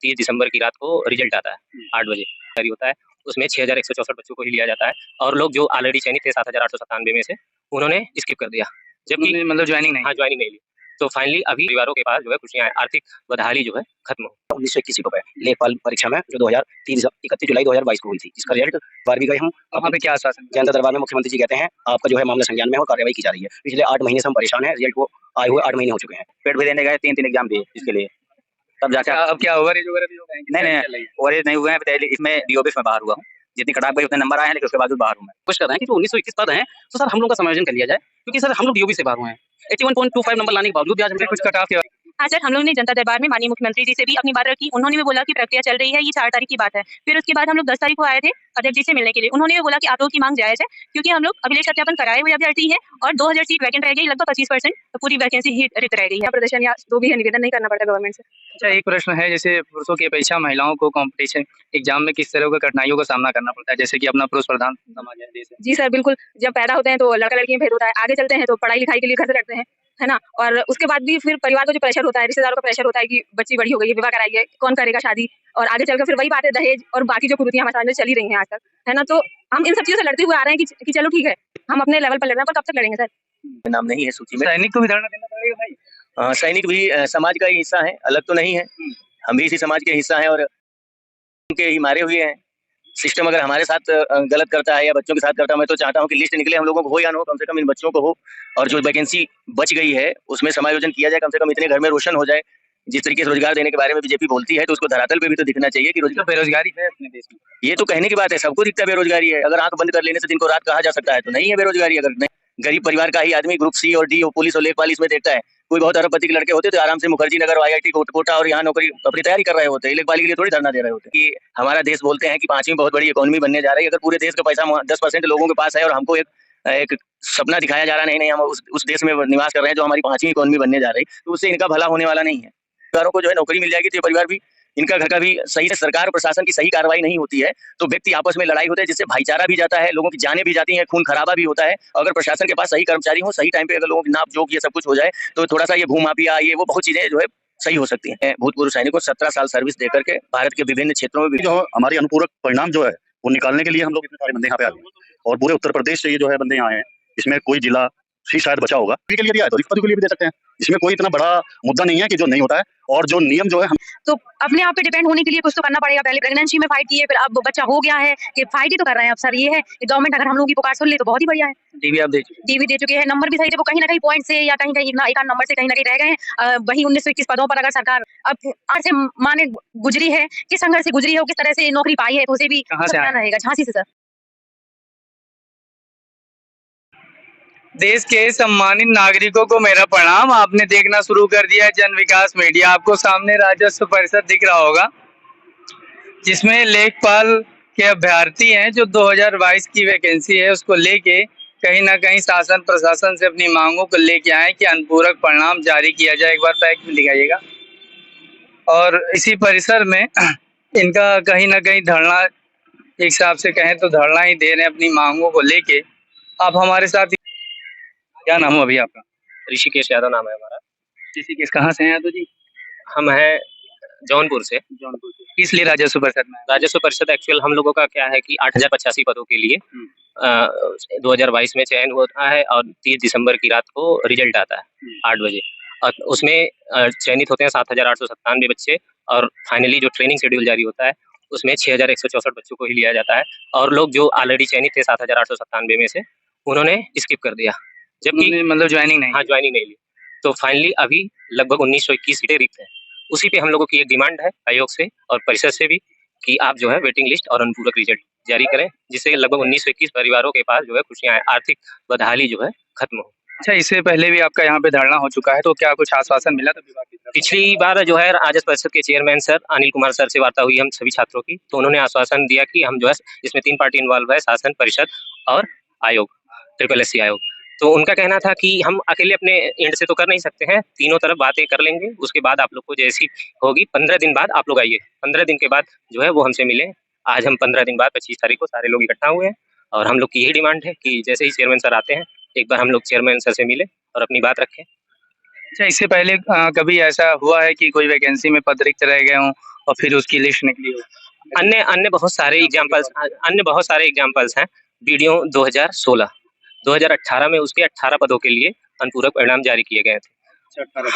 30 दिसंबर की रात को रिजल्ट आता है 8 बजे जारी होता है। उसमें 6164 बच्चों को ही लिया जाता है और लोग जो ऑलरेडी चयनित थे 7897 में से उन्होंने स्किप कर दिया, जबकि मतलब ज्वाइनिंग नहीं। हाँ, ज्वाइनिंग नहीं ली। तो फाइनली अभी परिवारों के पास जो है खुशियां हैं, आर्थिक बदहाली जो है खत्म हो। 1921 सीटों पे लेखपाल परीक्षा में जो 31 जुलाई 2022 को हुई थी, जिसका रिजल्ट 12वीं गए हम। वहाँ पे क्या आश्वासन? जनता दरबार में मुख्यमंत्री जी कहते हैं आपका जो है मामला संज्ञान में और कार्रवाई की जा रही है। पिछले 8 महीने से हम परेशान हैं, रिजल्ट को आए हुए 8 महीने हो चुके हैं। पेट भी देने गए, 3 एग्जाम दिए इसके लिए, तब जाकर अब क्या ओवरेज वगैरह भी हो गए? नहीं ओवरेज नहीं हुए हैं। इसमें डीओबीएस में बाहर हुआ हूँ, जितनी कटाप गई उतने नंबर आए हैं, लेकिन उसके बाद बाहर हूँ मैं। कुछ कर रहे हैं कि जो 1921 पद हैं तो सर हम लोग का समायोजन कर लिया जाए, क्योंकि सर हम लोग डीओबी से बाहर हुए हैं। 81.25 नंबर लाने के बावजूद आज कुछ कटाफ के। हाँ सर, हम लोग ने जनता दरबार में माननीय मुख्यमंत्री जी से भी अपनी बात रखी। उन्होंने भी बोला कि प्रक्रिया चल रही है, ये 4 तारीख की बात है। फिर उसके बाद हम लोग 10 तारीख को आए थे अध्यक्ष जी से मिलने के लिए। उन्होंने भी बोला कि आप लोगों की मांग जायज है, क्योंकि हम लोग अभिलेख सत्यापन कराए हुए अभ्यर्थी हैं और 2000 सीट वैकेंट रह गई, लगभग 25% तो पूरी वैकेंसी ही रिक्त रह गई है। प्रदर्शन या जो भी है निवेदन नहीं करना पड़ता गवर्नमेंट से। अच्छा, एक प्रश्न है, जैसे पुरुषों की अपेक्षा महिलाओं को कॉम्पिटिशन एग्जाम में किस तरह की कठिनाइयों का सामना करना पड़ता है, जैसे कि अपना पुरुष प्रधान समाज है देश है? जी सर, बिल्कुल। जब पैदा होते हैं तो लड़का लड़की में भेद होता है, आगे चलते हैं तो पढ़ाई लिखाई के लिए घर से लड़ते हैं, है ना। और उसके बाद भी फिर परिवार का जो प्रेशर होता है, रिश्तेदारों का प्रेशर होता है कि बच्ची बड़ी हो गई है, विवाह कराइए, कौन करेगा शादी। और आगे चलकर फिर वही बात है, दहेज और बाकी जो कुरीतियां हमारे समाज में चली रही हैं आज तक, है ना। तो हम इन सब चीजों से लड़ते हुए आ रहे हैं कि चलो ठीक है, हम अपने लेवल पर लड़ रहे हैं, पर कब तक लड़ेंगे सर? नाम नहीं है सूची में। सैनिक को भी धरना देना पड़ेगा भाई? सैनिक भी समाज का ही हिस्सा है, अलग तो नहीं है। हम भी इसी समाज के हिस्सा हैं और उनके ही मारे हुए हैं। सिस्टम अगर हमारे साथ गलत करता है या बच्चों के साथ करता है, मैं तो चाहता हूँ कि लिस्ट निकले, हम लोगों को हो या ना हो, कम से कम इन बच्चों को हो, और जो वैकेंसी बच गई है उसमें समायोजन किया जाए, कम से कम इतने घर में रोशन हो जाए। जिस तरीके से रोजगार देने के बारे में बीजेपी बोलती है, तो उसको धरातल पे भी तो दिखना चाहिए कि रोजगार। बेरोजगारी है अपने देश में, ये तो कहने की बात है, सबको दिखता है बेरोजगारी है। अगर आंख बंद कर लेने से दिन को रात कहा जा सकता है तो नहीं है बेरोजगारी। अगर नहीं, गरीब परिवार का ही आदमी ग्रुप सी और डी और पुलिस और लेखपाल इसमें देखता है। कोई बहुत अरबपति के लड़के होते तो आराम से मुखर्जी नगर IIT कोटा और यहाँ नौकरी अपनी तैयारी कर रहे होते, लेखपाली के लिए थोड़ी धरना दे रहे होते। कि हमारा देश बोलते हैं कि 5वीं बहुत बड़ी इकोनॉमी बनने जा रही है, अगर पूरे देश का पैसा 10% लोगों के पास है और हमको एक सपना दिखाया जा रहा है, नहीं हम उस देश में निवास कर रहे हैं जो हमारी 5वीं इकोनॉमी बनने जा रही है, तो उससे इनका भला होने वाला नहीं है। परिवारों को जो है नौकरी मिल जाएगी तो परिवार भी, इनका घर का भी सही से सरकार और प्रशासन की सही कार्रवाई नहीं होती है तो व्यक्ति आपस में लड़ाई होता है, जिससे भाईचारा भी जाता है, लोगों की जानें भी जाती हैं, खून खराबा भी होता है। अगर प्रशासन के पास सही कर्मचारी हो, सही टाइम पे अगर लोगों की नाप जोक ये सब कुछ हो जाए तो थोड़ा सा ये भूमाफिया ये वो बहुत चीजें जो है सही हो सकती हैं। भूतपूर्व सैनिकों 17 साल सर्विस देकर के भारत के विभिन्न क्षेत्रों में भी जो हमारी अनुपूरक परिणाम जो है वो निकालने के लिए हम लोग इतने सारे बंदे यहाँ पे आ गए और पूरे उत्तर प्रदेश से ये जो है बंदे यहाँ आए हैं। इसमें कोई जिला ही शायद बचा होगा, के लिए दिया है तो रिक्त पदों के लिए भी दे सकते हैं। इसमें कोई इतना बड़ा मुद्दा नहीं है कि जो नहीं होता है, और जो नियम जो है हम तो अपने आप पे डिपेंड होने के लिए कुछ तो करना पड़ेगा। पहले प्रेगनेंसी में फाइट किए, फिर अब बच्चा हो गया है कि फाइट ही तो कर रहे हैं। अब सर ये है कि गवर्नमेंट अगर हम लोगों की पुकार सुन ले तो बहुत ही बढ़िया है। डीवी आप डीवी दे चुके हैं, नंबर भी सही थे, वो कहीं ना कहीं पॉइंट से या कहीं कहीं एक नंबर से कहीं ना कहीं रह गए हैं। वही 1921 पदों पर अगर सरकार अब आज से माने गुजरी है, किस संघर्ष से गुजरी है, किस तरह से नौकरी पाई है, तो उसे भी रहेगा। झांसी से सर। देश के सम्मानित नागरिकों को मेरा प्रणाम। आपने देखना शुरू कर दिया है जन विकास मीडिया। आपको सामने राजस्व परिषद दिख रहा होगा, जिसमें लेखपाल के अभ्यर्थी हैं जो 2022 की वैकेंसी है उसको लेके कहीं ना कहीं शासन प्रशासन से अपनी मांगों को लेके आए कि अनुपूरक परिणाम जारी किया जाए। एक बार पैक में दिखाइएगा। और इसी परिसर में इनका कहीं ना कहीं धरना, एक हिसाब से कहें तो धरना ही दे रहे हैं अपनी मांगों को लेके। आप हमारे साथ, क्या नाम हो अभी आपका? ऋषिकेश यादव नाम है हमारा। ऋषिकेश कहाँ से हैं तो जी? हम हैं जौनपुर से। जौनपुर से। किस लिए राजस्व परिषद में? राजस्व परिषद एक्चुअल हम लोगों का क्या है कि 8085 पदों के लिए 2022 में चयन होता है और 30 दिसंबर की रात को रिजल्ट आता है 8 बजे, और उसमें चयनित होते हैं 7897 बच्चे, और फाइनली जो ट्रेनिंग शेड्यूल जारी होता है उसमें 6164 बच्चों को ही लिया जाता है, और लोग जो ऑलरेडी चयनित थे 7897 में से उन्होंने स्किप कर दिया, जबकि मतलब ज्वाइनिंग नहीं। हाँ, ज्वाइनिंग नहीं ली। तो फाइनली अभी लगभग 1921 सीटें रिक्त हैं। उसी पे हम लोगों की एक डिमांड है आयोग से और परिषद से भी कि आप जो है वेटिंग लिस्ट और अनुपूरक रिजल्ट जारी करें, जिससे लगभग 1921 परिवारों के पास जो है खुशियां हैं, आर्थिक बदहाली जो है खत्म हो। अच्छा, इससे पहले भी आपका यहाँ पे धरना हो चुका है, तो क्या कुछ आश्वासन मिला था विभाग की तरफ? पिछली बार जो है राजस्व परिषद के chairman sir Anil Kumar sir से वार्ता हुई हम सभी छात्रों की, तो उन्होंने आश्वासन दिया कि हम जो है इसमें 3 पार्टी इन्वॉल्व है, शासन, परिषद और आयोग, SSC आयोग। तो उनका कहना था कि हम अकेले अपने एंड से तो कर नहीं सकते हैं, तीनों तरफ बातें कर लेंगे, उसके बाद आप लोग को जैसी होगी 15 दिन बाद आप लोग आइए, 15 दिन के बाद जो है वो हमसे मिले। आज हम 15 दिन बाद 25 तारीख को सारे लोग इकट्ठा हुए हैं और हम लोग की यही डिमांड है कि जैसे ही चेयरमैन सर आते हैं एक बार हम लोग चेयरमैन सर से मिले और अपनी बात रखें। अच्छा, इससे पहले कभी ऐसा हुआ है कि कोई वैकेंसी में पद रिक्त रह गए हों और फिर उसकी लिस्ट निकली हो? अन्य बहुत सारे एग्जाम्पल्स हैं। वीडियो 2016 2018 में उसके 18 पदों के लिए अनुपूरक परिणाम जारी किए गए थे।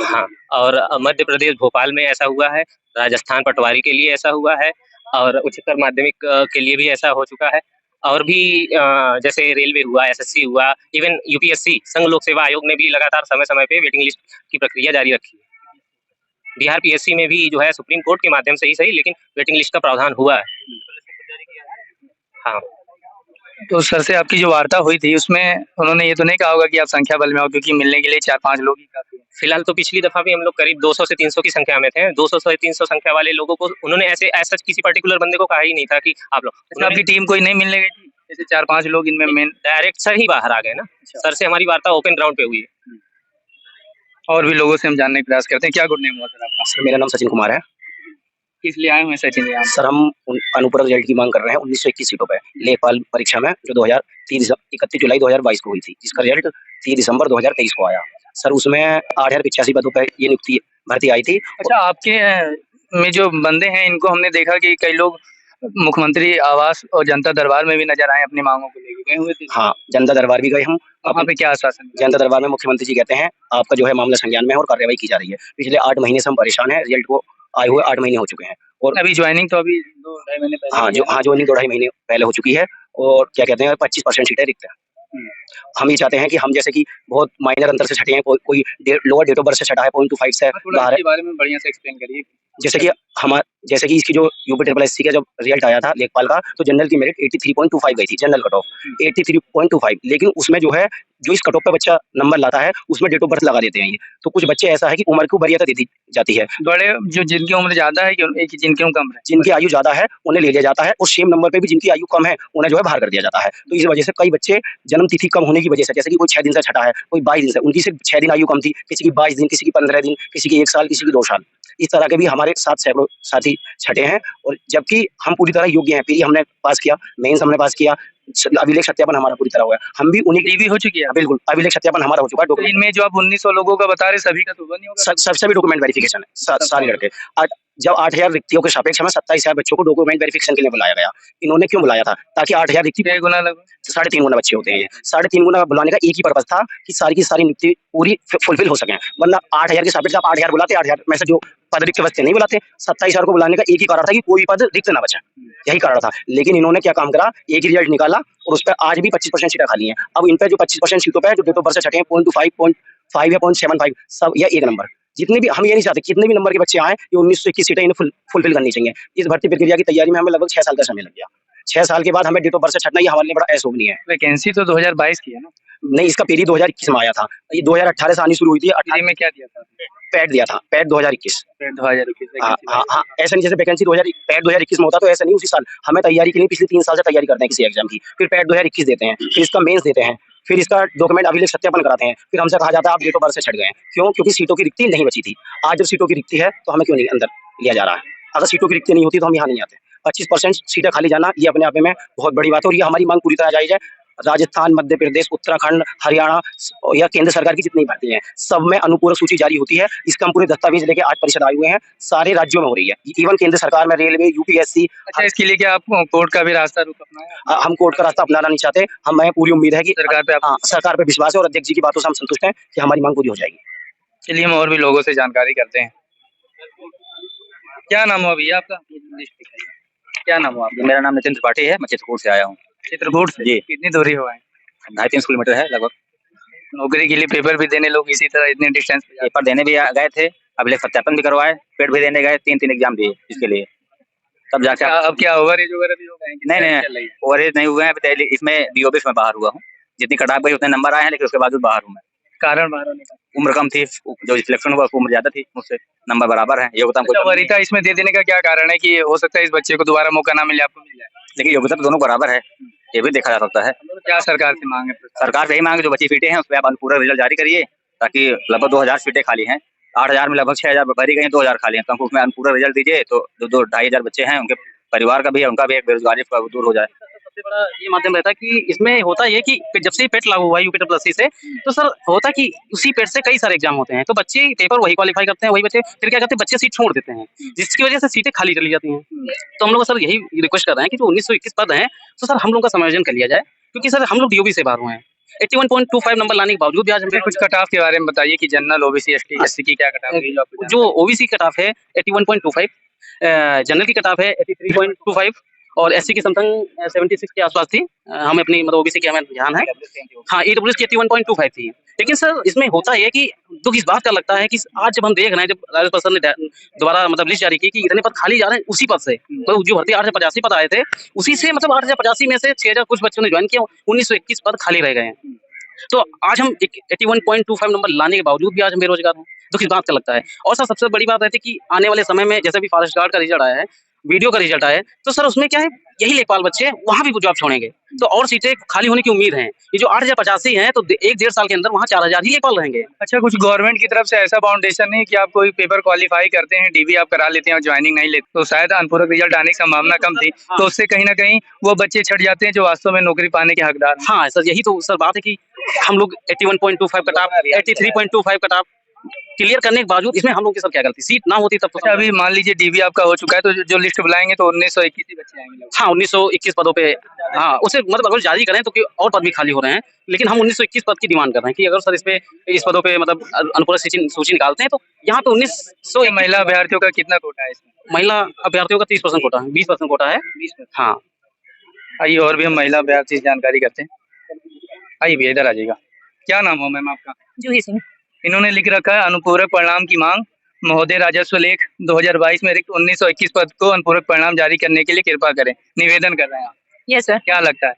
हाँ, और मध्य प्रदेश भोपाल में ऐसा हुआ है, राजस्थान पटवारी के लिए ऐसा हुआ है, और उच्चतर माध्यमिक के लिए भी ऐसा हो चुका है। और भी जैसे रेलवे हुआ, एसएससी हुआ, इवन यूपीएससी संघ लोक सेवा आयोग ने भी लगातार समय समय पे वेटिंग लिस्ट की प्रक्रिया जारी रखी है। बिहार पीएससी में भी जो है सुप्रीम कोर्ट के माध्यम से ही सही, लेकिन वेटिंग लिस्ट का प्रावधान हुआ है। हाँ, तो सर से आपकी जो वार्ता हुई थी उसमें उन्होंने ये तो नहीं कहा होगा कि आप संख्या बल में आओ, क्योंकि मिलने के लिए 4-5 लोग ही काफी हैं। फिलहाल तो पिछली दफा भी हम लोग करीब 200 से 300 की संख्या में थे। 200 से 300 संख्या वाले लोगों को उन्होंने ऐसा किसी पर्टिकुलर बंदे को कहा ही नहीं था कि आप लोग। अच्छा, आपकी टीम कोई नहीं मिलने गई थी? जैसे 4-5 लोग इनमें मेन डायरेक्ट सर ही बाहर आ गए ना। सर से हमारी वार्ता ओपन ग्राउंड पे हुई है। और भी लोगों से हम जानने का प्रयास करते हैं। क्या गुड नेम हुआ सर आपका? सर मेरा नाम सचिन कुमार है। किस लिए आए हुए हैं सचिन जी आप? सर हम अनुपूरक रिजल्ट की मांग कर रहे हैं 1921 सीटों पे लेखपाल परीक्षा में जो 31 जुलाई 2022 को हुई थी, जिसका रिजल्ट 3 दिसंबर 2023 को आया। सर उसमें 8085 पदों पे ये नियुक्ति भर्ती आई थी। अच्छा, आपके में जो बंदे हैं इनको हमने देखा कि कई लोग मुख्यमंत्री आवास और जनता दरबार में भी नजर आए अपनी मांगों को लेकर, गए हुए थे? हाँ, जनता दरबार भी गए हम। वहाँ पे क्या आश्वासन मिला? जनता दरबार में मुख्यमंत्री जी कहते हैं आपका जो है मामला संज्ञान में है और कार्रवाई की जा रही है। पिछले 8 महीने से हम परेशान हैं, रिजल्ट को आए हुए 8 महीने हो चुके हैं। और अभी ज्वाइनिंग तो अभी 2-2.5 महीने पहले ज्वाइनिंग 2-2.5 महीने पहले हो चुकी है। और क्या कहते हैं 25% सीटें रिक्त हैं। हम ये चाहते हैं कि हम जैसे कि बहुत माइनर अंतर से छटे हैं, कोई लोअर डेट ऑफ बर्थ से छटा है, 0.25 से बाहर है। इसके बारे में बढ़िया से एक्सप्लेन करिए। जैसे कि इसकी जो यूपी ट्रिपल एससी का जब रिजल्ट आया था लेखपाल का, तो जनरल की मेरिट 83.25 गई थी, जनरल कट ऑफ 83.25। लेकिन उसमें जो है जो इस कट ऑफ पे बच्चा नंबर लाता है उसमें डेट ऑफ बर्थ लगा देते हैं ये। तो कुछ बच्चे ऐसा है कि उम्र की वरीयता दे दी जाती है। बड़े जो जिनकी उम्र ज्यादा है कि जिनकी उम्र कम है? जिनकी आयु ज्यादा है उन्हें ले लिया जाता है, और सेम नंबर पे भी जिनकी आयु कम है उन्हें जो है बाहर कर दिया जाता है। तो इस वजह से कई बच्चे जन्म तिथि कम होने की वजह से, जैसे कि कोई 6 दिन से छटा है, कोई 22 दिन से, उनकी सिर्फ 6 दिन आयु कम थी, किसी की 22 दिन, किसी की 15 दिन, किसी की 1 साल, किसी की 2 साल। इस तरह के भी हमारे साथ सैकड़ों साथी छटे हैं। और जबकि हम पूरी तरह योग्य हैं, पीरी हमने पास किया, मेंस हमने पास किया, अभिलेख सत्यापन हमारा पूरी तरह हुआ है। हम भी उन्हीं की भी हो चुकी है? बिल्कुल, अभिलेख सत्यापन हमारा हो चुका है। तो इनमें जो आप 1900 लोगों का बता रहे सभी का तो हुआ नहीं होगा? सभी डॉक्यूमेंट वेरिफिकेशन है, सारे लड़के। जब 8000 रिक्तियों के सापेक्ष हमें 27000 बच्चों को डॉक्यूमेंट वेरिफिकेशन के लिए बुलाया गया। इन्होंने क्यों बुलाया था? ताकि 8000 रिक्ति 3.5 गुना बच्चे होते हैं ये। 3.5 गुना बुलाने का एक ही पर्पज था कि सारी की सारी नियुक्ति पूरी फुलफिल हो सके। वरना 8000 के सापेक्ष आप 8000 बुलाते, 8000 में से जो पद रिक्त बचते नहीं बुलाते। 27000 को बुलाने का एक ही कारण था कि कोई पद रिक्त ना बचे, यही कारण था। लेकिन इन्होंने क्या काम करा, एक ही रिजल्ट निकाला और उस पर आज भी 25% सीटें खाली हैं। अब इन पे जो 25% सीटों पे जो डेट ऑफ बर्थ से छटे हैं 0.25, 0.5 या 0.75 सब या एक नंबर, जितने भी हम ये नहीं चाहते कितने भी नंबर के बच्चे आए, ये 1921 सीटें इन्हें फुलफिल करनी चाहिए। इस भर्ती प्रक्रिया की तैयारी में हमें लगभग 6 साल का समय लग गया। 6 साल के बाद हमें डेट ऑफ बर्थ से छटना, ये हमारे लिए बड़ा अशोभनीय है। वैकेंसी तो 2022 की है ना? नहीं, इसका पीरी 2021 में आया था। ये 2018 से आनी शुरू हुई थी। 18 में क्या दिया था? पैड दिया था, पैड 2021। पैड 2021। हाँ, ऐसा नहीं जैसे वैकेंसी 2021 में होता तो ऐसा नहीं, उसी साल हमें तैयारी के लिए पिछले 3 साल से तैयारी करते हैं किसी एग्जाम की, फिर पैड 2021 देते हैं, फिर इसका मेंस देते हैं, फिर इसका डॉक्यूमेंट अभिलेख सत्यापन कराते हैं, फिर हमसे कहा जाता है आप डेट ऑफ बर्थ से छट गए। क्यों? क्योंकि सीटों की रिक्ति नहीं बची थी। आज जब सीटों की रिक्ति है तो हमें क्यों नहीं अंदर लिया जा रहा है? अगर सीटों की रिक्ति नहीं होती तो हम यहाँ नहीं आते। 25% सीटें खाली जाना ये अपने आप में बहुत बड़ी बात है, और ये हमारी मांग पूरी तरह जायज है। राजस्थान, मध्य प्रदेश, उत्तराखंड, हरियाणा या केंद्र सरकार की जितनी भर्ती हैं सब में अनुपूरक सूची जारी होती है। इसका हम पूरे दस्तावेज लेके आज परिषद आए हुए हैं। सारे राज्यों में हो रही है, इवन केंद्र सरकार में, रेलवे, यूपीएससी। अच्छा, इसके लिए क्या आप कोर्ट का भी रास्ता रुख अपनाया? हम कोर्ट का रास्ता अपनाना नहीं चाहते। हमें पूरी उम्मीद है कि सरकार पे विश्वास है और अध्यक्ष जी की बातों से हम संतुष्ट हैं कि हमारी मांग पूरी हो जाएगी। चलिए हम और भी लोगों से जानकारी करते हैं। क्या नाम हुआ भैया आपका? क्या नाम हुआ आपका? मेरा नाम नितिन त्रिपाठी है, मैं चित्रकूट से आया हूँ। चित्रकूट से? जी। कितनी दूरी हुआ है? 2.5-3 किलोमीटर है लगभग। नौकरी के लिए पेपर भी देने लोग इसी तरह इतने डिस्टेंस पे पेपर देने भी गए थे, अभिलेख सत्यापन भी करवाए, पेड भी देने गए, 3 एग्जाम दिए इसके लिए, तब जाके। अब क्या ओवरेज वगैरह भी हो गए? नहीं, ओवरेज नहीं हुए हैं। इसमें बीओबीएस में बाहर हुआ हूँ। जितनी कटाप गई उतने नंबर आए हैं, लेकिन उसके बाद बाहर हूँ मैं। कारण बाहर होने का? उम्र कम थी, जो सिलेक्शन हुआ उम्र ज्यादा थी मुझसे, नंबर बराबर है, योग्यता अच्छा, वरीयता इसमें दे देने का क्या कारण है कि हो सकता है इस बच्चे को दोबारा मौका ना मिले, आपको मिल जाए? लेकिन योग्यता तो दोनों बराबर है, ये भी देखा जा सकता है। क्या सरकार से मांग है? सरकार से यही मांग है जो बची सीटें हैं उस पर आप अनुपूरक रिजल्ट जारी करिए, ताकि लगभग 2000 सीटें खाली हैं। 8000 में लगभग 6000 भरी गई, 2000 खाली हैं, तो हमको उसमें अनुपूरक रिजल्ट दीजिए तो 2-2-2500 बच्चे हैं, उनके परिवार का भी है, उनका भी एक बेरोजगारी दूर हो जाए। सबसे बड़ा ये माध्यम रहता है कि इसमें होता ये कि जब से पेट लागू हुआ है यूपी प्लस से, तो सर होता कि उसी पेट से कई सारे एग्जाम होते हैं, तो बच्चे पेपर वही क्वालिफाई करते हैं, वही बच्चे फिर क्या करते हैं, बच्चे सीट छोड़ देते हैं, जिसकी वजह से सीटें खाली चली जाती हैं। तो हम लोग सर यही रिक्वेस्ट कर रहे हैं कि जो 1921 पद हैं, तो सर हम लोग का समायोजन कर लिया जाए, क्योंकि सर हम लोग डीओबी से बाहर हुए हैं। 81.25 नंबर लाने के बावजूद भी आज मुझे कुछ कट ऑफ के बारे में बताइए कि जनरल ओबीसी एसटी एससी की क्या कट ऑफ है जो ओबीसी कट ऑफ है 81.25, जनरल की कट ऑफ है 83.25 और एससी की समथिंग 76 के आसपास थी। हमें अपनी मतलब ओबीसी की हमें ध्यान है। हाँ, ईडब्ल्यूएस की 81.25 थी। लेकिन सर इसमें होता है कि दुख इस बात का लगता है कि आज जब हम देख रहे हैं, जब राजस्व परिषद ने दोबारा मतलब लिस्ट जारी की कि इतने पद खाली जा रहे हैं उसी पद से, तो जो भर्ती 885 पद आए थे उसी से मतलब 885 में से 6000 कुछ बच्चों ने ज्वाइन किया, 1921 पद खाली रह गए हैं। तो आज हम 81.25 नंबर लाने के बावजूद भी आज हम बेरोजगार हैं, दुख इस बात का लगता है। और सर सबसे बड़ी बात रहती है कि आने वाले समय में जैसे भी फॉरेस्ट गार्ड का रिजल्ट आया है, वीडियो का रिजल्ट आया है, तो सर उसमें क्या है, यही लेखपाल बच्चे वहाँ भी जॉब छोड़ेंगे, तो और सीटें खाली होने की उम्मीद है। ये जो 8085 हैं, तो 1-1.5 साल के अंदर वहाँ 4000 ही लेखपाल रहेंगे। अच्छा, कुछ गवर्नमेंट की तरफ से ऐसा फाउंडेशन नहीं कि आप कोई पेपर क्वालिफाई करते हैं, डीबी आप करा लेते हैं और ज्वाइनिंग नहीं लेते, तो शायद अनुपूरक रिजल्ट आने की संभावना कम थी, तो उससे कहीं ना कहीं वो बच्चे छट जाते हैं जो वास्तव में नौकरी पाने के हकदार हैं। हाँ सर, यही तो सर बात है कि हम लोग 81.25 cut off, 83.25 cut off clear करने के बावजूद इसमें हम लोग की सर क्या गलती, सीट ना होती तब तो। अच्छा, अभी मान लीजिए डीबी आपका हो चुका है, तो जो लिस्ट बुलाएंगे तो 1921 ही बच्चे आएंगे। हाँ, 1921 पदों पे, हाँ उसे मतलब अगर जारी करें तो और पद भी खाली हो रहे हैं, लेकिन हम 1921 पद की डिमांड कर रहे हैं कि अगर सर इस पदों पे मतलब अनुपूरक सूची निकालते हैं तो यहाँ पे 1900 महिला अभ्यर्थियों का कितना कोटा है इसमें? महिला अभ्यर्थियों का 30% कोटा है, 20% कोटा है। 20%। हाँ, आइए और भी हम महिला अभ्यर्थी से जानकारी करते हैं। आइए भैया, इधर आ जाइएगा। क्या नाम हो मैम आपका? जूही सिंह। इन्होंने लिख रखा है अनुपूरक परिणाम की मांग, महोदय राजस्व लेख 2022 में रिक्त 1921 पद को अनुपूरक परिणाम जारी करने के लिए कृपा करें, निवेदन कर रहे हैं आप। Yes sir. क्या लगता है?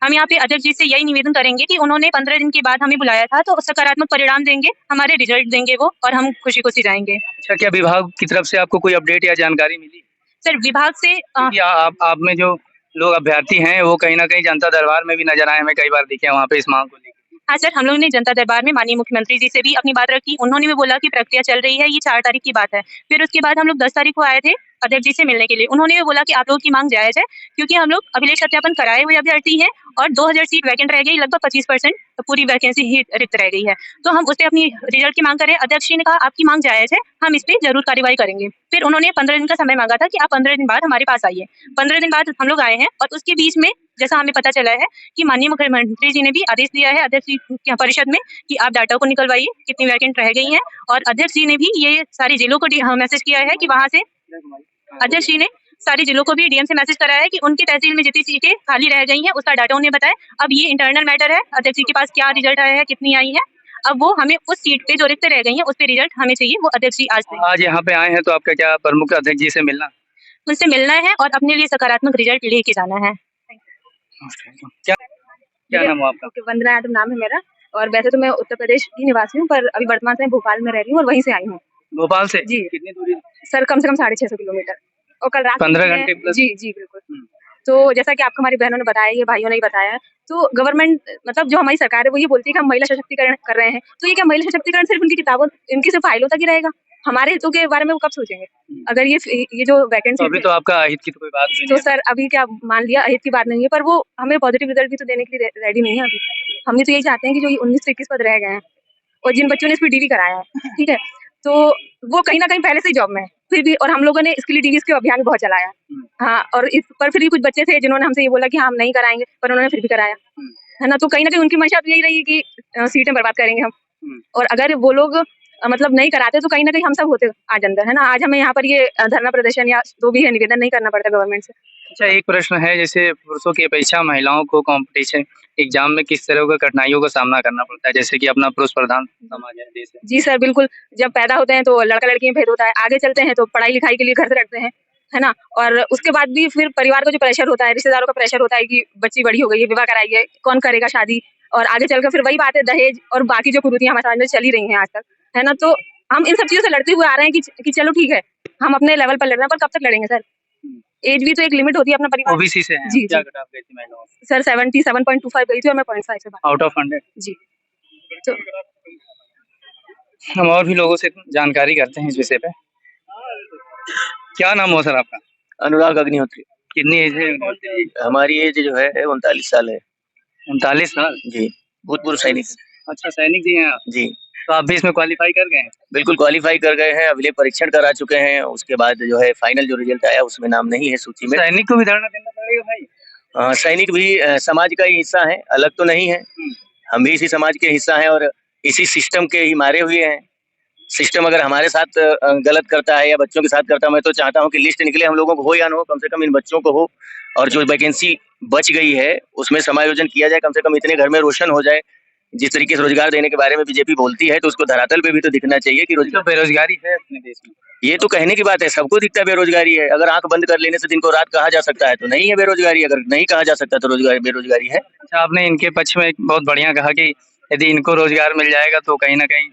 हम यहाँ पे अध्यक्ष जी से यही निवेदन करेंगे कि उन्होंने 15 दिन के बाद हमें बुलाया था, तो सकारात्मक परिणाम देंगे, हमारे रिजल्ट देंगे वो, और हम खुशी खुशी जाएंगे। अच्छा, क्या विभाग की तरफ से आपको कोई अपडेट या जानकारी मिली? सर विभाग से आप में जो लोग अभ्यर्थी हैं वो कहीं ना कहीं जनता दरबार में भी नजर आए, हमें कई बार दिखे वहाँ पे इस मांग को लेकर। हाँ सर, हम लोगों ने जनता दरबार में माननीय मुख्यमंत्री जी से भी अपनी बात रखी, उन्होंने भी बोला कि प्रक्रिया चल रही है, ये 4 तारीख की बात है। फिर उसके बाद हम लोग 10 तारीख को आए थे अध्यक्ष जी से मिलने के लिए, उन्होंने भी बोला कि आप लोगों की मांग जायज है, क्योंकि हम लोग अभिलेख सत्यापन कराए हुए अभ्यर्थी हैं और 2000 सीट वैकेंट रह गई, लगभग 25% पूरी वैकेंसी ही रिक्त रह गई है। तो हम उससे अपनी रिजल्ट की मांग करें। अध्यक्ष जी ने कहा आपकी मांग जायज है, हम इस पे जरूर कार्रवाई करेंगे। फिर उन्होंने 15 दिन का समय मांगा था कि आप 15 दिन बाद हमारे पास आइए। 15 दिन बाद हम लोग आए हैं, और उसके बीच में जैसा हमें पता चला है कि माननीय मुख्यमंत्री जी ने भी आदेश दिया है अध्यक्ष जी की परिषद में कि आप डाटा को निकलवाइए कितनी वैकेंट रह गई हैं, और अध्यक्ष जी ने भी ये सारी जिलों को मैसेज किया है कि वहां से अध्यक्ष जी ने सारी जिलों को भी डीएम से मैसेज कराया है कि उनकी तहसील में जितनी सीटें खाली रह गई हैं उसका डाटा उन्हें बताएं। अब ये इंटरनल मैटर है, अध्यक्ष जी के पास क्या रिजल्ट आया है, कितनी आई है, अब वो हमें उस सीट पे जो रिक्त रह गई है उस पे रिजल्ट हमें चाहिए, वो अध्यक्ष जी आज यहाँ पे आए हैं, तो आपका क्या प्रमुख अध्यक्ष जी से मिलना, उनसे मिलना है और अपने लिए सकारात्मक रिजल्ट लेके जाना है। क्या नाम है आपका? वंदना यादव नाम है मेरा, और वैसे तो मैं उत्तर प्रदेश की निवासी हूँ, पर अभी वर्तमान में भोपाल में रह रही हूँ और वहीं से आई हूँ। भोपाल से? जी। कितनी दूरी? सर कम से कम 650 किलोमीटर, और कल रात 15 घंटे प्लस। जी जी बिल्कुल। तो जैसा कि आपको हमारी बहनों ने बताया, ये भाइयों ने भी बताया, तो गवर्नमेंट मतलब जो हमारी सरकार है वो ये बोलती है कि हम महिला सशक्तिकरण कर रहे हैं, तो ये क्या महिला सशक्तिकरण सिर्फ उनकी किताबों, इनकी सिर्फ फाइलों तक ही रहेगा? हमारे हितों के बारे में वो कब सोचेंगे? अगर ये जो वैकेंसी, अभी तो आपका अहित की तो कोई बात नहीं तो सर अभी क्या मान लिया अहित की बात नहीं है, पर वो हमें पॉजिटिव रिजल्ट भी तो देने के लिए रेडी नहीं है अभी। हम तो यही चाहते हैं कि जो 1921 पद रह गए हैं और जिन बच्चों ने इस पर डीवी कराया है, ठीक है, तो वो कहीं ना कहीं पहले से ही जॉब में है, फिर भी, और हम लोगों ने इसके लिए डीवी के अभियान भी बहुत चलाया। हाँ, और इस पर फिर भी कुछ बच्चे थे जिन्होंने हमसे ये बोला कि हम नहीं कराएंगे, पर उन्होंने फिर भी कराया, है ना। तो कहीं ना कहीं उनकी मंशा तो यही रही कि सीटें बर्बाद करेंगे हम, और अगर वो लोग मतलब नहीं कराते तो कहीं ना कहीं हम सब होते आज अंदर, है ना। आज हमें यहाँ पर ये धरना प्रदर्शन या जो भी है निवेदन नहीं करना पड़ता गवर्नमेंट से। अच्छा, एक प्रश्न है, जैसे पुरुषों की अपेक्षा महिलाओं को कंपटीशन एग्जाम में किस तरह की कठिनाइयों का सामना करना पड़ता है, जैसे कि अपना पुरुष प्रधान समाज है देश है? जी सर बिल्कुल, जब पैदा होते हैं तो लड़का लड़की में भेद होता है, आगे चलते हैं तो पढ़ाई लिखाई के लिए घर से रखते हैं, है ना, और उसके बाद भी फिर परिवार का जो प्रेशर होता है, रिश्तेदारों का प्रेशर होता है कि बच्ची बड़ी हो गई है, विवाह कराइए, कौन करेगा शादी, और आगे चलकर फिर वही बात है दहेज और बाकी जो कुरीतियां हमारे समाज में चली रही हैं आज तक, है ना। तो हम इन सब चीजों से लड़ते हुए आ रहे हैं कि चलो ठीक है, हम अपने लेवल पर लड़ रहे हैं, पर कब तक लड़ेंगे सर? एज भी तो एक लिमिट होती है अपना परिवार। ओबीसी से हैं? जी, क्या जी। कट ऑफ गई थी महिलाओं की? सर 77.25 गई थी और मैं 0.5 से बाहर। Out of 100? जी। तो हम और भी लोगों से जानकारी करते हैं इस विषय पे। क्या नाम हो सर आपका? अनुराग अग्निहोत्री। कितनी एज है? हमारी एज जो है 39 साल है 39 साल। जी। भूतपूर्व सैनिक। अच्छा, सैनिक जी हैं आप। जी तो आप भी इसमें क्वालिफाई कर गए हैं? बिल्कुल क्वालिफाई कर गए हैं, अभिलेख परीक्षण करा चुके हैं। उसके बाद जो है फाइनल जो रिजल्ट आया उसमें नाम नहीं है सूची में। सैनिक को भी धरना देना पड़ेगा भाई? सैनिक भी समाज का ही हिस्सा है, अलग तो नहीं है। हम भी इसी समाज के हिस्सा हैं और इसी सिस्टम के ही मारे हुए हैं। सिस्टम अगर हमारे साथ गलत करता है या बच्चों के साथ करता है, मैं तो चाहता हूँ कि लिस्ट निकले, हम लोगों को हो या ना हो, कम से कम इन बच्चों को हो, और जो वैकेंसी बच गई है उसमें समायोजन किया जाए, कम से कम इतने घर में रोशन हो जाए। जिस तरीके से रोजगार देने के बारे में बीजेपी बोलती है तो उसको धरातल पे भी तो दिखना चाहिए कि तो रोजगार। बेरोजगारी है अपने देश में। ये तो कहने की बात है, सबको दिखता है बेरोजगारी है। अगर आंख बंद कर लेने से दिन को रात कहा जा सकता है तो नहीं है बेरोजगारी, अगर नहीं कहा जा सकता तो रोजगार बेरोजगारी है। अच्छा, आपने इनके पक्ष में एक बहुत बढ़िया कहा कि यदि इनको रोजगार मिल जाएगा तो कहीं ना कहीं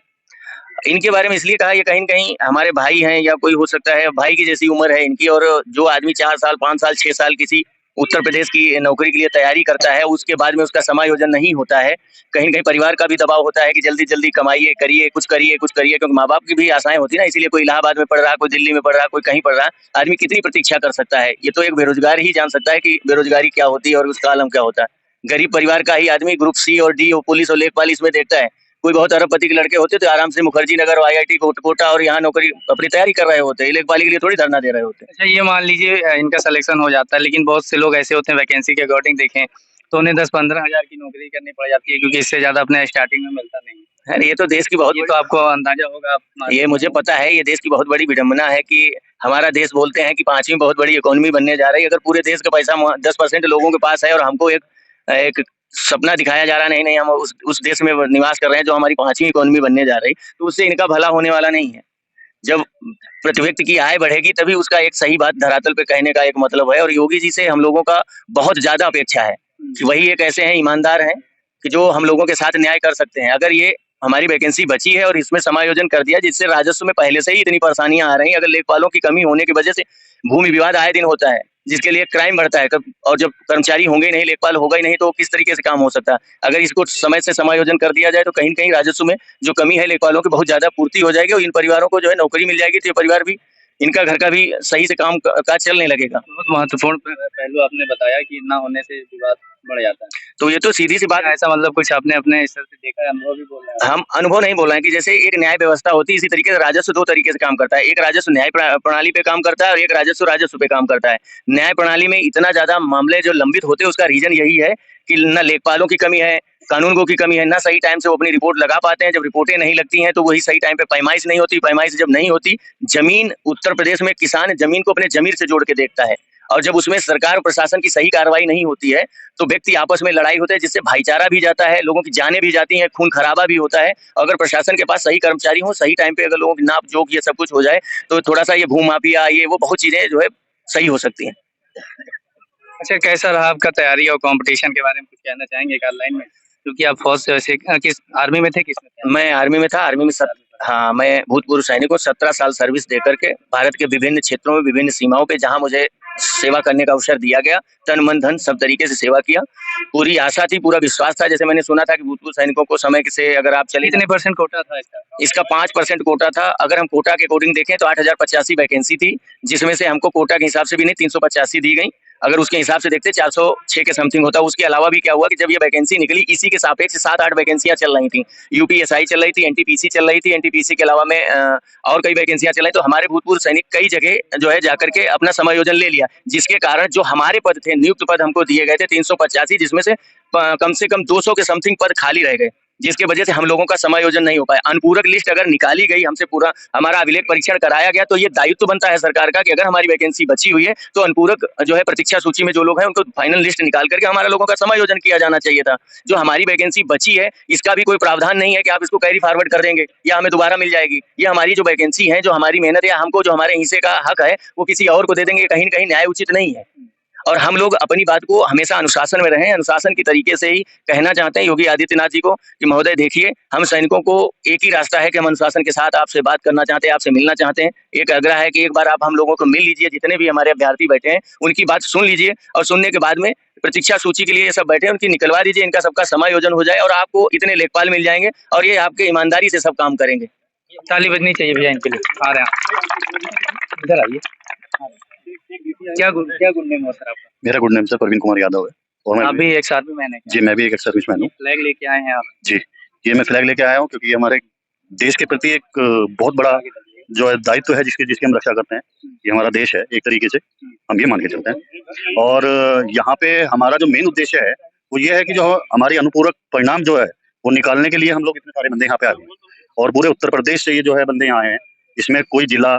इनके बारे में इसलिए कहा, ये कहीं न कहीं हमारे भाई हैं या कोई हो सकता है, भाई की जैसी उम्र है इनकी, और जो आदमी 4 साल, 5 साल, 6 साल किसी उत्तर प्रदेश की नौकरी के लिए तैयारी करता है, उसके बाद में उसका समायोजन नहीं होता है। कहीं न कहीं परिवार का भी दबाव होता है कि जल्दी-जल्दी कमाइए, करिए, कुछ करिए, कुछ करिए, क्योंकि माँ-बाप की भी आशाएँ होती है ना, इसीलिए कोई इलाहाबाद में पढ़ रहा है, कोई दिल्ली में पढ़ रहा है, कोई कहीं पढ़ रहा है। आदमी कितनी प्रतीक्षा कर सकता है? ये तो एक बेरोजगार ही जान सकता है कि बेरोजगारी क्या होती है और उसका आलम क्या होता है। गरीब परिवार का ही आदमी ग्रुप सी और डी और पुलिस और लेखपाल इसमें देखता है। कोई बहुत अरबपति के लड़के होते तो आराम से मुखर्जी नगर और IIT कोटा और यहाँ नौकरी अपनी तैयारी कर रहे होते, लेखपाली के लिए थोड़ी धरना दे रहे होते। अच्छा, ये मान लीजिए इनका सिलेक्शन हो जाता है, लेकिन बहुत से लोग ऐसे होते हैं वैकेंसी के अकॉर्डिंग देखें तो उन्हें 10-15 हजार की नौकरी करनी पड़ जाती है, क्योंकि इससे ज्यादा अपने स्टार्टिंग में मिलता नहीं है। अरे ये तो देश की बहुत ये तो आपको अंदाजा होगा। ये मुझे पता है, ये देश की बहुत बड़ी विडंबना है कि हमारा देश बोलते हैं कि 5वीं बहुत बड़ी इकोनॉमी बनने जा रही है। अगर पूरे देश का पैसा 10% लोगों के पास है और हमको एक सपना दिखाया जा रहा है, नहीं हम उस देश में निवास कर रहे हैं जो हमारी 5वीं इकोनॉमी बनने जा रही, तो उससे इनका भला होने वाला नहीं है। जब प्रति व्यक्ति की आय बढ़ेगी तभी उसका एक सही बात धरातल पे कहने का एक मतलब है, और योगी जी से हम लोगों का बहुत ज्यादा अपेक्षा है कि वही एक ऐसे हैं, ईमानदार हैं कि जो हम लोगों के साथ न्याय कर सकते हैं। अगर ये हमारी वैकेंसी बची है और इसमें समायोजन कर दिया, जिससे राजस्व में पहले से ही इतनी परेशानियां आ रही हैं, अगर लेखपालों की कमी होने की वजह से भूमि विवाद आए दिन होता है, जिसके लिए क्राइम बढ़ता है, और जब कर्मचारी होंगे ही नहीं, लेखपाल होगा ही नहीं, तो किस तरीके से काम हो सकता है? अगर इसको समय से समायोजन कर दिया जाए तो कहीं न कहीं राजस्व में जो कमी है लेखपालों की बहुत ज्यादा पूर्ति हो जाएगी और इन परिवारों को जो है नौकरी मिल जाएगी, तो ये परिवार भी, इनका घर का भी सही से काम काज चलने लगेगा। बहुत महत्वपूर्ण पहलू आपने बताया कि ना होने से विवाद बढ़ जाता है। तो ये तो सीधी सी बात है। ऐसा मतलब कुछ आपने अपने स्तर से देखा है, अनुभव भी बोल रहे हैं? हम अनुभव नहीं बोल रहे हैं कि जैसे एक न्याय व्यवस्था होती है, इसी तरीके से राजस्व 2 तरीके से काम करता है। एक राजस्व न्याय प्रणाली पे काम करता है और एक राजस्व पे काम करता है। न्याय प्रणाली में इतना ज्यादा मामले जो लंबित होते हैं, उसका रीजन यही है कि न लेखपालों की कमी है, कानूनगो की कमी है, ना सही टाइम से वो अपनी रिपोर्ट लगा पाते हैं। जब रिपोर्टें नहीं लगती हैं तो वही सही टाइम पे पैमाइश नहीं होती, पैमाइश जब नहीं होती, जमीन, उत्तर प्रदेश में किसान जमीन को अपने जमीर से जोड़ के देखता है, और जब उसमें सरकार और प्रशासन की सही कार्रवाई नहीं होती है तो व्यक्ति आपस में लड़ाई होते हैं, जिससे भाईचारा भी जाता है, लोगों की जानें भी जाती हैं, खून खराबा भी होता है। अगर प्रशासन के पास सही कर्मचारी हो, सही टाइम पे अगर लोगों की नाप जोक ये सब कुछ हो जाए तो थोड़ा सा ये भू माफिया, ये वो बहुत चीजें जो है सही हो सकती हैं। अच्छा, कैसा रहा आपका तैयारी और कंपटीशन के बारे में कुछ कहना चाहेंगे एक लाइन में? क्योंकि आप फौज से वैसे किस आर्मी में थे, किस में थे? मैं आर्मी में था, आर्मी में हाँ, मैं भूतपूर्व सैनिक हूँ। 17 साल सर्विस दे करके भारत के विभिन्न क्षेत्रों में, विभिन्न सीमाओं पे जहाँ मुझे सेवा करने का अवसर दिया गया, तन मन धन सब तरीके से सेवा किया। पूरी आशा थी, पूरा विश्वास था। जैसे मैंने सुना था कि भूतपूर्व सैनिकों को समय से अगर आप चले, कितने % कोटा था इसका? इसका 5% कोटा था। अगर हम कोटा के अकॉर्डिंग देखें तो 8085 वैकेंसी थी, जिसमें से हमको कोटा के हिसाब से भी नहीं 385 दी गई। अगर उसके हिसाब से देखते 406 के समथिंग होता। उसके अलावा भी क्या हुआ कि जब ये वैकेंसी निकली, इसी के सापेक्ष 7-8 वैकेंसियां चल रही थी। यूपीएसआई चल रही थी, एनटीपीसी चल रही थी, एनटीपीसी के अलावा में और कई वैकेंसियां चल रही। तो हमारे भूतपूर्व सैनिक कई जगह जो है जाकर के अपना समायोजन ले लिया, जिसके कारण जो हमारे पद थे, नियुक्त पद हमको दिए गए थे 385, जिसमें से कम 200 के समथिंग पद खाली रह गए, जिसके वजह से हम लोगों का समायोजन नहीं हो पाया। अनुपूरक लिस्ट अगर निकाली गई, हमसे पूरा हमारा अभिलेख परीक्षण कराया गया, तो ये दायित्व बनता है सरकार का कि अगर हमारी वैकेंसी बची हुई है तो अनुपूरक जो है प्रतीक्षा सूची में जो लोग हैं उनको फाइनल लिस्ट निकाल करके हमारे लोगों का समायोजन किया जाना चाहिए था। जो हमारी वैकेंसी बची है, इसका भी कोई प्रावधान नहीं है कि आप इसको कैरी फॉरवर्ड कर देंगे या हमें दोबारा मिल जाएगी। ये हमारी जो वैकेंसी है, जो हमारी मेहनत या हमको जो हमारे हिस्से का हक है, वो किसी और को दे देंगे, कहीं न कहीं न्याय उचित नहीं है। और हम लोग अपनी बात को हमेशा अनुशासन में रहें, अनुशासन की तरीके से ही कहना चाहते हैं योगी आदित्यनाथ जी को कि महोदय देखिए, हम सैनिकों को एक ही रास्ता है कि हम अनुशासन के साथ आपसे बात करना चाहते हैं, आपसे मिलना चाहते हैं। एक आग्रह है कि एक बार आप हम लोगों को मिल लीजिए, जितने भी हमारे अभ्यर्थी बैठे हैं उनकी बात सुन लीजिए, और सुनने के बाद में प्रतीक्षा सूची के लिए ये सब बैठे हैं उनकी निकलवा दीजिए, इनका सबका समायोजन हो जाए और आपको इतने लेखपाल मिल जाएंगे और ये आपके ईमानदारी से सब काम करेंगे। ताली बजनी चाहिए भैया इनके लिए। आ रहे हैं, इधर आइए। क्या गुड नेम है सर आपका? मेरा good name sir Praveen Kumar Yadav है और मैं आप भी एक साथ में मैंने जी मैं भी एक सर्विसमैन हूँ। फ्लैग लेके आए हैं आप? जी ये मैं फ्लैग लेके आया हूँ क्योंकि हमारे देश के प्रति एक बहुत बड़ा जो है दायित्व है जिसकी हम रक्षा करते हैं। ये हमारा देश है एक तरीके से, हम ये मान के चलते हैं। और यहाँ पे हमारा जो मेन उद्देश्य है वो ये है कि जो हमारी अनुपूरक परिणाम जो है वो निकालने के लिए हम लोग इतने सारे बंदे यहाँ पे आ गए और पूरे उत्तर प्रदेश से ये जो है बंदे यहाँ आए हैं। इसमें कोई जिला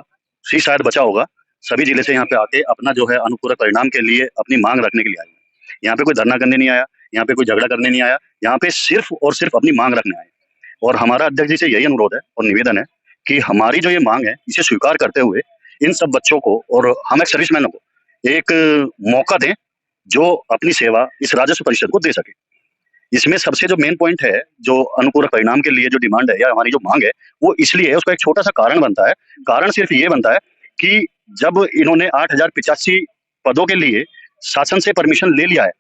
ही शायद बचा होगा, सभी जिले से यहाँ पे आके अपना जो है अनुपूरक परिणाम के लिए अपनी मांग रखने के लिए आए हैं। यहाँ पे कोई धरना करने नहीं आया, यहाँ पे कोई झगड़ा करने नहीं आया, यहाँ पे सिर्फ और सिर्फ अपनी मांग रखने आए। और हमारा अध्यक्ष जी से यही अनुरोध है और निवेदन है कि हमारी जो ये मांग है इसे स्वीकार करते हुए इन सब बच्चों को और हम एक सर्विसमैनों को एक मौका दें जो अपनी सेवा इस राजस्व परिषद को दे सके। इसमें सबसे जो मेन पॉइंट है, जो अनुपूरक परिणाम के लिए जो डिमांड है या हमारी जो मांग है वो इसलिए है, उसका एक छोटा सा कारण बनता है। कारण सिर्फ ये बनता है कि जब इन्होंने 8085 पदों के लिए शासन से परमिशन ले लिया है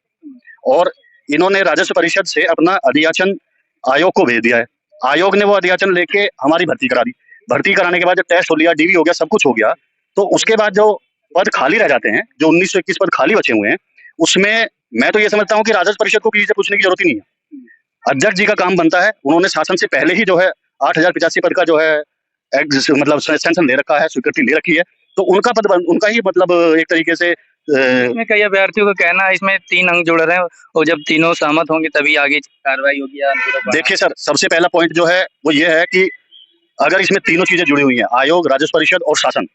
और इन्होंने राजस्व परिषद से अपना अधियाचन आयोग को भेज दिया है। आयोग ने वो अधियाचन लेके हमारी भर्ती करा दी। भर्ती कराने के बाद जब टेस्ट हो लिया, डीवी हो गया, सब कुछ हो गया, तो उसके बाद जो पद खाली रह जाते हैं, जो 1921 पद खाली बचे हुए हैं, उसमें मैं तो ये समझता हूँ कि राजस्व परिषद को किसी से पूछने की जरूरत ही नहीं है। अध्यक्ष जी का काम बनता है, उन्होंने शासन से पहले ही जो है 8085 पद का जो है मतलब सैंक्शन ले रखा है, स्वीकृति ले रखी है, तो उनका पद उनका ही मतलब एक तरीके से इसमें कई अभ्यर्थियों का कहना है इसमें 3 अंक जुड़ रहे हैं और जब तीनों सहमत होंगे तभी आगे कार्रवाई होगी। देखिए सर, सबसे पहला पॉइंट जो है वो ये है कि अगर इसमें तीनों चीजें जुड़ी हुई हैं, आयोग, राजस्व परिषद और शासन,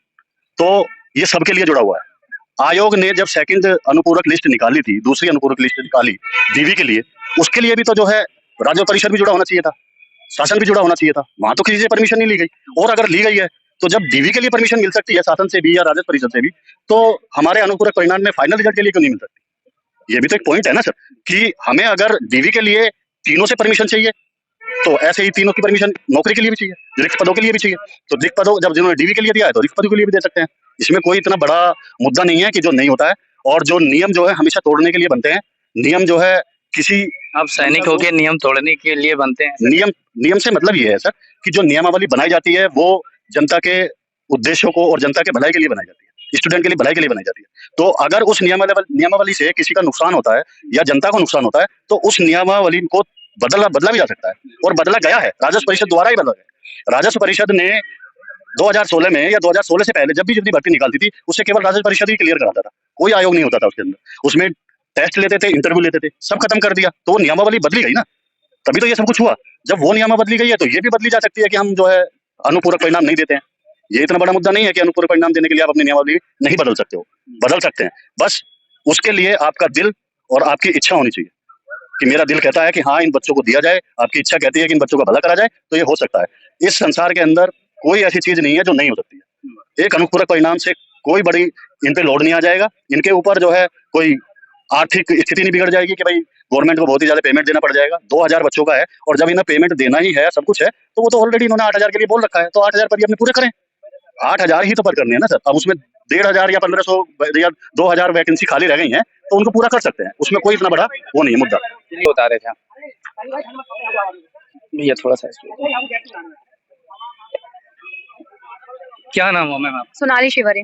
तो ये सबके लिए जुड़ा हुआ है। आयोग ने जब सेकंड अनुपूरक लिस्ट निकाली थी, दूसरी अनुपूरक लिस्ट निकाली डीवी के लिए, उसके लिए भी तो जो है राजस्व परिषद भी जुड़ा होना चाहिए था, शासन भी जुड़ा होना चाहिए था। वहां तो किसी से परमिशन नहीं ली गई। और अगर ली गई है तो जब डीवी के लिए परमिशन मिल सकती है शासन से भी या राजस्व परिषद से भी, तो हमारे अनुपूरक परिणाम में फाइनल रिजल्ट के लिए क्यों नहीं मिल सकती? ये भी तो एक पॉइंट है ना सर, कि हमें अगर डीवी के लिए तीनों से परमिशन चाहिए तो ऐसे ही तीनों की परमिशन नौकरी के लिए भी चाहिए, रिक्त पदों के लिए भी चाहिए। तो रिक्त पदों जब जिन्होंने डीवी के लिए दिया है तो रिक्त पदों के लिए भी दे सकते हैं। इसमें कोई इतना बड़ा मुद्दा नहीं है कि जो नहीं होता है। और जो नियम जो है हमेशा तोड़ने के लिए बनते हैं। नियम जो है किसी आप सैनिक होके नियम तोड़ने के लिए बनते हैं। नियम से मतलब ये है सर कि जो नियमावली बनाई जाती है वो जनता के उद्देश्यों को और जनता के भलाई के लिए बनाई जाती है, स्टूडेंट के लिए भलाई के लिए बनाई जाती है। तो अगर उस नियमावली से किसी का नुकसान होता है या जनता को नुकसान होता है तो उस नियमावली को बदला भी जा सकता है और बदला गया है, राजस्व परिषद द्वारा ही बदला गया। राजस्व परिषद ने 2016 में या 2016 से पहले जब भी भर्ती निकालती थी उससे केवल राजस्व परिषद ही क्लियर कराता था, कोई आयोग नहीं होता था उसके अंदर। उसमें टेस्ट लेते थे, इंटरव्यू लेते थे, सब खत्म कर दिया। तो वो नियमावली बदली गई ना, तभी तो ये सब कुछ हुआ। जब वो नियमावली बदली गई है तो ये भी बदली जा सकती है कि हम जो है अनुपूरक परिणाम नहीं देते हैं। ये इतना बड़ा मुद्दा नहीं है कि अनुपूरक परिणाम देने के लिए आप अपनी नियमावली नहीं बदल सकते हो, बदल सकते हैं। बस उसके लिए आपका दिल और आपकी इच्छा होनी चाहिए कि मेरा दिल कहता है कि हाँ इन बच्चों को दिया जाए, आपकी इच्छा कहती है कि इन बच्चों का भला करा जाए, तो ये हो सकता है। इस संसार के अंदर कोई ऐसी चीज नहीं है जो नहीं हो सकती है। एक अनुपूरक परिणाम से कोई बड़ी इन पे लोड नहीं आ जाएगा, इनके ऊपर जो है कोई आर्थिक स्थिति नहीं बिगड़ जाएगी कि भाई गवर्नमेंट को बहुत ही ज्यादा पेमेंट देना पड़ जाएगा। 2000 बच्चों का है और जब इन्हें पेमेंट देना ही है, सब कुछ है, तो वो तो ऑलरेडी इन्होंने 8000 के लिए बोल रखा है, तो 8000 पर ही अपने पूरे करें। 8000 ही तो पर करने हैं ना सर। अब उसमें 1500 या 1500 या 2000 वैकेंसी खाली रह गई हैं तो उनको पूरा कर सकते हैं, उसमें कोई इतना बड़ा वो नहीं है मुद्दा। बता रहे थे भैया थोड़ा सा। क्या नाम हो मैम आप? सोनाली शिवरे।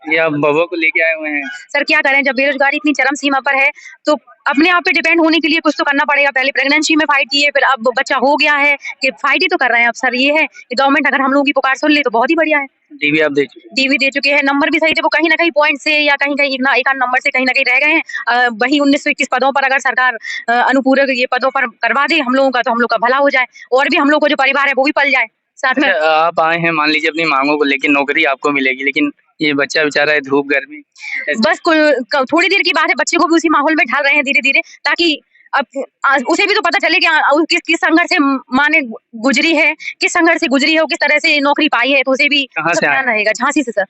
ये आप बबुआ को लेके आए हुए हैं? सर क्या करें, जब बेरोजगारी इतनी चरम सीमा पर है तो अपने आप पे डिपेंड होने के लिए कुछ तो करना पड़ेगा। पहले प्रेगनेंसी में फाइट किए, फिर अब बच्चा हो गया है कि फाइट ही तो कर रहे हैं। अब सर ये है कि गवर्नमेंट अगर हम लोगों की पुकार सुन ले तो बहुत ही बढ़िया है। डीवी आप दे चुके? डीवी दे चुके हैं, नंबर भी सही थे, वो कहीं ना कहीं पॉइंट से या कहीं कहीं एक आध नंबर से कहीं ना कहीं रह गए हैं। वही 1921 पदों पर अगर सरकार अनुपूरक ये पदों पर करवा दे हम लोगों का, तो हम लोग का भला हो जाए और भी हम लोग को जो परिवार है वो भी पल जाए साथ में। आप आए हैं मान लीजिए अपनी मांगों को लेकिन नौकरी आपको मिलेगी, लेकिन ये बच्चा बेचारा है धूप गर्मी, बस थोड़ी देर की बात है, बच्चे को भी उसी माहौल में ढाल रहे हैं धीरे धीरे, ताकि अब उसे भी तो पता चले कि किस संघर्ष से माँ ने गुजरी है, किस संघर्ष से गुजरी है, किस तरह से नौकरी पाई है, तो उसे भी कहाँ से आए? रहेगा। झांसी से सर।